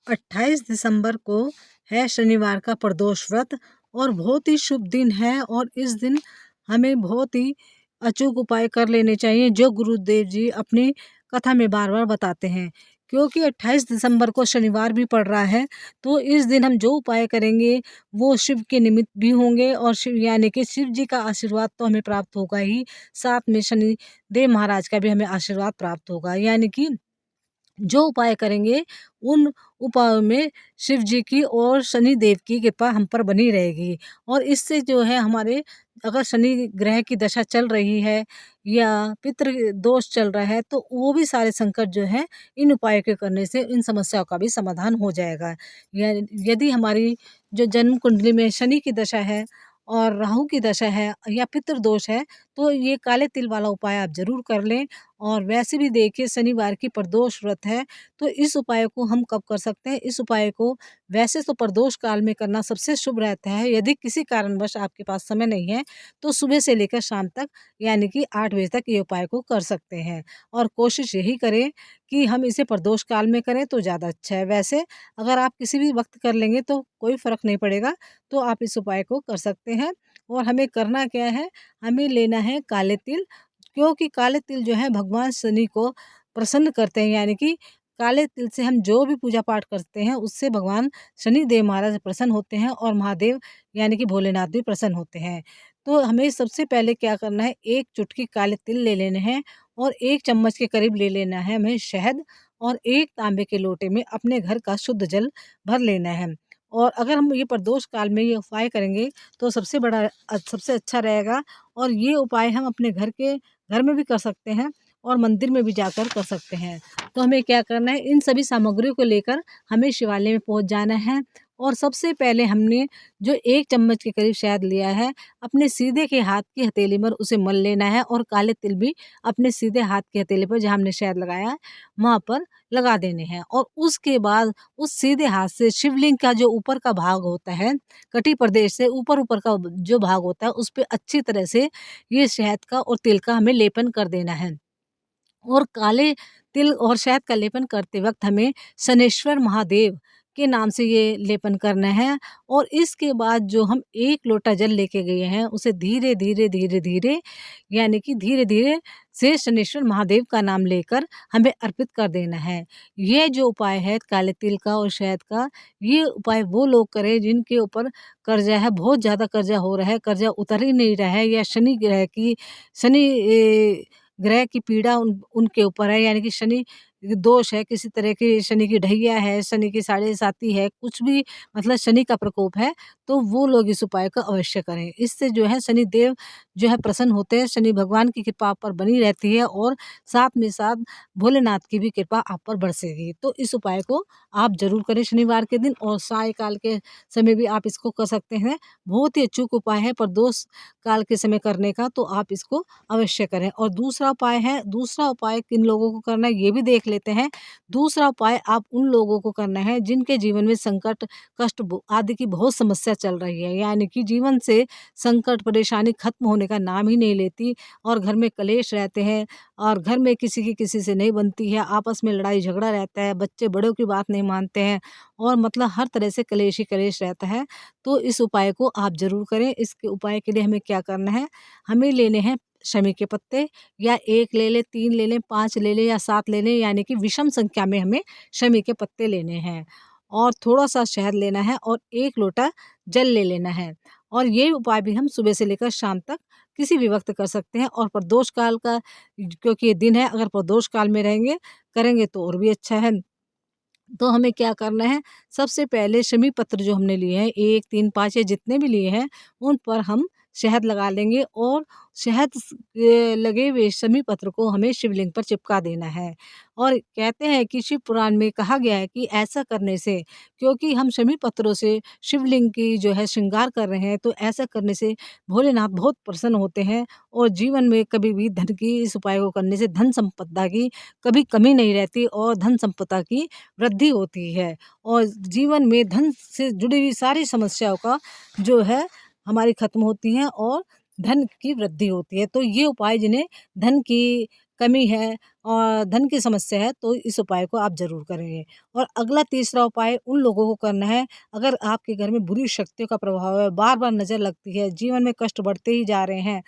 28 दिसंबर को है शनिवार का प्रदोष व्रत और बहुत ही शुभ दिन है। और इस दिन हमें बहुत ही अचूक उपाय कर लेने चाहिए जो गुरुदेव जी अपनी कथा में बार बार बताते हैं। क्योंकि 28 दिसंबर को शनिवार भी पड़ रहा है, तो इस दिन हम जो उपाय करेंगे वो शिव के निमित्त भी होंगे और शिव यानी कि शिव जी का आशीर्वाद तो हमें प्राप्त होगा ही, साथ में शनि देव महाराज का भी हमें आशीर्वाद प्राप्त होगा। यानी कि जो उपाय करेंगे उन उपायों में शिव जी की और शनि देव की कृपा हम पर बनी रहेगी। और इससे जो है हमारे अगर शनि ग्रह की दशा चल रही है या पितृ दोष चल रहा है, तो वो भी सारे संकट जो है इन उपायों के करने से इन समस्याओं का भी समाधान हो जाएगा। या यदि हमारी जो जन्म कुंडली में शनि की दशा है और राहु की दशा है या पितृ दोष है, तो ये काले तिल वाला उपाय आप जरूर कर लें। और वैसे भी देखिए शनिवार की प्रदोष व्रत है, तो इस उपाय को हम कब कर सकते हैं? इस उपाय को वैसे तो प्रदोष काल में करना सबसे शुभ रहता है। यदि किसी कारणवश आपके पास समय नहीं है, तो सुबह से लेकर शाम तक यानी कि 8 बजे तक ये उपाय को कर सकते हैं। और कोशिश यही करें कि हम इसे प्रदोष काल में करें तो ज़्यादा अच्छा है। वैसे अगर आप किसी भी वक्त कर लेंगे तो कोई फ़र्क नहीं पड़ेगा, तो आप इस उपाय को कर सकते हैं। और हमें करना क्या है? हमें लेना है काले तिल, क्योंकि काले तिल जो है भगवान शनि को प्रसन्न करते हैं। यानी कि काले तिल से हम जो भी पूजा पाठ करते हैं उससे भगवान शनि देव महाराज प्रसन्न होते हैं और महादेव यानी कि भोलेनाथ भी प्रसन्न होते हैं। तो हमें सबसे पहले क्या करना है, एक चुटकी काले तिल ले लेने हैं और 1 चम्मच के करीब ले लेना है हमें शहद, और 1 तांबे के लोटे में अपने घर का शुद्ध जल भर लेना है। और अगर हम ये प्रदोष काल में ये उपाय करेंगे तो सबसे अच्छा रहेगा। और ये उपाय हम अपने घर में भी कर सकते हैं और मंदिर में भी जाकर कर सकते हैं। तो हमें क्या करना है, इन सभी सामग्रियों को लेकर हमें शिवालय में पहुंच जाना है। और सबसे पहले हमने जो 1 चम्मच के करीब शहद लिया है, अपने सीधे के हाथ की हथेली पर उसे मल लेना है और काले तिल भी अपने सीधे हाथ की हथेली पर जहाँ हमने शहद लगाया है वहाँ पर लगा देने हैं। और उसके बाद उस सीधे हाथ से शिवलिंग का जो ऊपर का भाग होता है, कटी प्रदेश से ऊपर का जो भाग होता है उस पे अच्छी तरह से ये शहद का और तिल का हमें लेपन कर देना है। और काले तिल और शहद का लेपन करते वक्त हमें शनेश्वर महादेव के नाम से ये लेपन करना है। और इसके बाद जो हम 1 लोटा जल लेके गए हैं उसे धीरे धीरे धीरे धीरे यानी कि धीरे धीरे से शनेश्वर महादेव का नाम लेकर हमें अर्पित कर देना है। ये जो उपाय है काले तिल का और शहद का, ये उपाय वो लोग करें जिनके ऊपर कर्जा है, बहुत ज़्यादा कर्जा हो रहा है, कर्जा उतर ही नहीं रहा है, या शनि ग्रह की पीड़ा उनके ऊपर है। यानी कि शनि दोष है, किसी तरह की शनि की ढैया है, शनि की साढ़े साती है, कुछ भी मतलब शनि का प्रकोप है, तो वो लोग इस उपाय को अवश्य करें। इससे जो है शनि देव जो है प्रसन्न होते हैं, शनि भगवान की कृपा आप पर बनी रहती है और साथ में साथ भोलेनाथ की भी कृपा आप पर बरसेगी। तो इस उपाय को आप ज़रूर करें शनिवार के दिन, और सायंकाल के समय भी आप इसको कर सकते हैं। बहुत ही अचूक उपाय है प्रदोष काल के समय करने का, तो आप इसको अवश्य करें। और दूसरा उपाय किन लोगों को करना है ये भी देख लेते हैं। दूसरा उपाय आप उन लोगों को करना है जिनके जीवन में संकट, कष्ट आदि की बहुत समस्या चल रही है। यानी कि जीवन से संकट, परेशानी खत्म होने का नाम ही नहीं लेती और घर में कलेश रहते हैं और घर में किसी की किसी से नहीं बनती है, आपस में लड़ाई झगड़ा रहता है, बच्चे बड़ों की बात नहीं मानते हैं और मतलब हर तरह से कलेश ही कलेश रहता है। तो इस उपाय को आप ज़रूर करें। इसके उपाय के लिए हमें क्या करना है, हमें लेने हैं शमी के पत्ते, या 1 ले लें, 3 ले लें, 5 ले लें या 7 ले लें, यानी कि विषम संख्या में हमें शमी के पत्ते लेने हैं। और थोड़ा-सा शहद लेना है और 1 लोटा जल ले लेना है। और ये उपाय भी हम सुबह से लेकर शाम तक किसी भी वक़्त कर सकते हैं। और प्रदोष काल का क्योंकि ये दिन है, अगर प्रदोष काल में करेंगे तो और भी अच्छा है। तो हमें क्या करना है, सबसे पहले शमी पत्र जो हमने लिए हैं 1, 3, 5 या जितने भी लिए हैं उन पर हम शहद लगा लेंगे और लगे हुए शमी पत्र को हमें शिवलिंग पर चिपका देना है। और कहते हैं कि शिव पुराण में कहा गया है कि ऐसा करने से, क्योंकि हम शमी पत्रों से शिवलिंग की जो है श्रृंगार कर रहे हैं, तो ऐसा करने से भोलेनाथ बहुत प्रसन्न होते हैं और जीवन में कभी भी धन की, इस उपाय को करने से धन संपदा की कभी कमी नहीं रहती और धन संपदा की वृद्धि होती है। और जीवन में धन से जुड़ी हुई सारी समस्याओं का जो है हमारी खत्म होती हैं और धन की वृद्धि होती है। तो ये उपाय जिन्हें धन की कमी है और धन की समस्या है तो इस उपाय को आप ज़रूर करेंगे। और अगला तीसरा उपाय उन लोगों को करना है, अगर आपके घर में बुरी शक्तियों का प्रभाव है, बार-बार नज़र लगती है, जीवन में कष्ट बढ़ते ही जा रहे हैं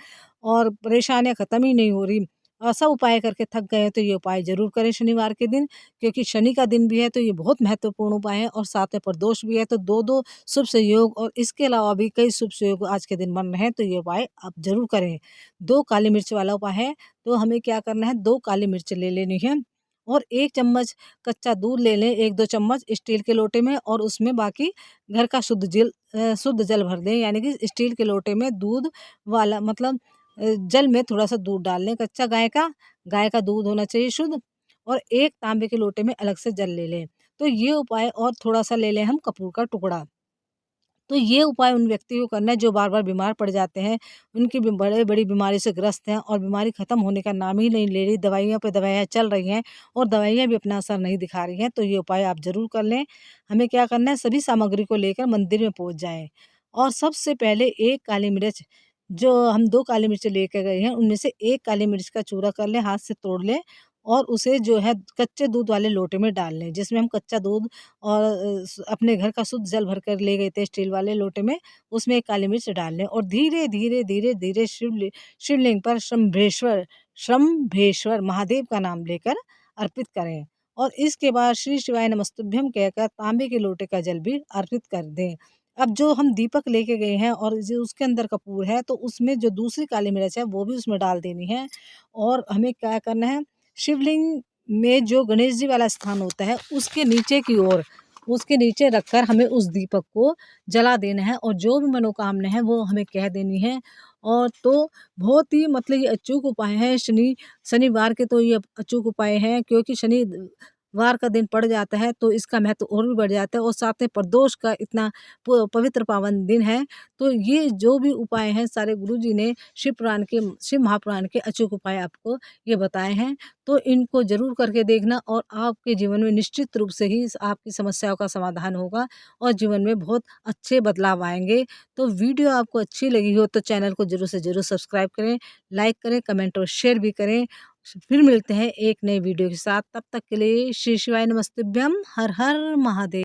और परेशानियाँ ख़त्म ही नहीं हो रही, सब उपाय करके थक गए हैं, तो ये उपाय ज़रूर करें शनिवार के दिन, क्योंकि शनि का दिन भी है तो ये बहुत महत्वपूर्ण उपाय है और साथ में प्रदोष भी है, तो 2-2 शुभ संयोग और इसके अलावा भी कई शुभ संयोग आज के दिन बन रहे हैं, तो ये उपाय आप ज़रूर करें। 2 काली मिर्च वाला उपाय है, तो हमें क्या करना है, 2 काली मिर्च ले लेनी है और 1 चम्मच कच्चा दूध ले लें, 1-2 चम्मच स्टील के लोटे में, और उसमें बाकी घर का शुद्ध जल भर दें, यानी कि स्टील के लोटे में दूध वाला मतलब जल में थोड़ा-सा दूध डाल लें कच्चा गाय का दूध होना चाहिए शुद्ध, और 1 तांबे के लोटे में अलग से जल ले लें। तो ये उपाय, और थोड़ा-सा ले लें हम कपूर का टुकड़ा। तो ये उपाय उन व्यक्ति को करना है जो बार-बार बीमार पड़ जाते हैं, उनकी भी बड़ी-बड़ी बीमारी से ग्रस्त हैं और बीमारी खत्म होने का नाम ही नहीं ले रही, दवाइयों पे दवाइयाँ चल रही हैं और दवाइयाँ भी अपना असर नहीं दिखा रही हैं, तो ये उपाय आप ज़रूर कर लें। हमें क्या करना है, सभी सामग्री को लेकर मंदिर में पहुँच जाएँ और सबसे पहले 1 काली मिर्च, जो हम 2 काली मिर्च लेके गए हैं, उनमें से 1 काली मिर्च का चूरा कर लें, हाथ से तोड़ लें और उसे जो है कच्चे दूध वाले लोटे में डाल लें, जिसमें हम कच्चा दूध और अपने घर का शुद्ध जल भर कर ले गए थे स्टील वाले लोटे में, उसमें एक काली मिर्च डाल लें और धीरे-धीरे शिवलिंग पर शंभेश्वर महादेव का नाम लेकर अर्पित करें और इसके बाद श्री शिवाय नमस्तुभ्यम कहकर तांबे के लोटे का जल भी अर्पित कर दें। अब जो हम दीपक लेके गए हैं और जो उसके अंदर कपूर है, तो उसमें जो दूसरी काली मिर्च है वो भी उसमें डाल देनी है और हमें क्या करना है, शिवलिंग में जो गणेश जी वाला स्थान होता है उसके नीचे की ओर, उसके नीचे रखकर हमें उस दीपक को जला देना है और जो भी मनोकामना है वो हमें कह देनी है। और तो बहुत ही मतलब ये अचूक उपाय है, शनिवार के तो ये अचूक उपाय हैं, क्योंकि शनिवार का दिन पड़ जाता है तो इसका महत्व और भी बढ़ जाता है और साथ में प्रदोष का इतना पवित्र पावन दिन है। तो ये जो भी उपाय हैं सारे गुरु जी ने शिव महापुराण के अचूक उपाय आपको ये बताए हैं, तो इनको ज़रूर करके देखना और आपके जीवन में निश्चित रूप से ही आपकी समस्याओं का समाधान होगा और जीवन में बहुत अच्छे बदलाव आएँगे। तो वीडियो आपको अच्छी लगी हो तो चैनल को ज़रूर से ज़रूर सब्सक्राइब करें, लाइक करें, कमेंट और शेयर भी करें। फिर मिलते हैं एक नए वीडियो के साथ, तब तक के लिए श्री शिवाय नमस्तुभ्यम, हर हर महादेव।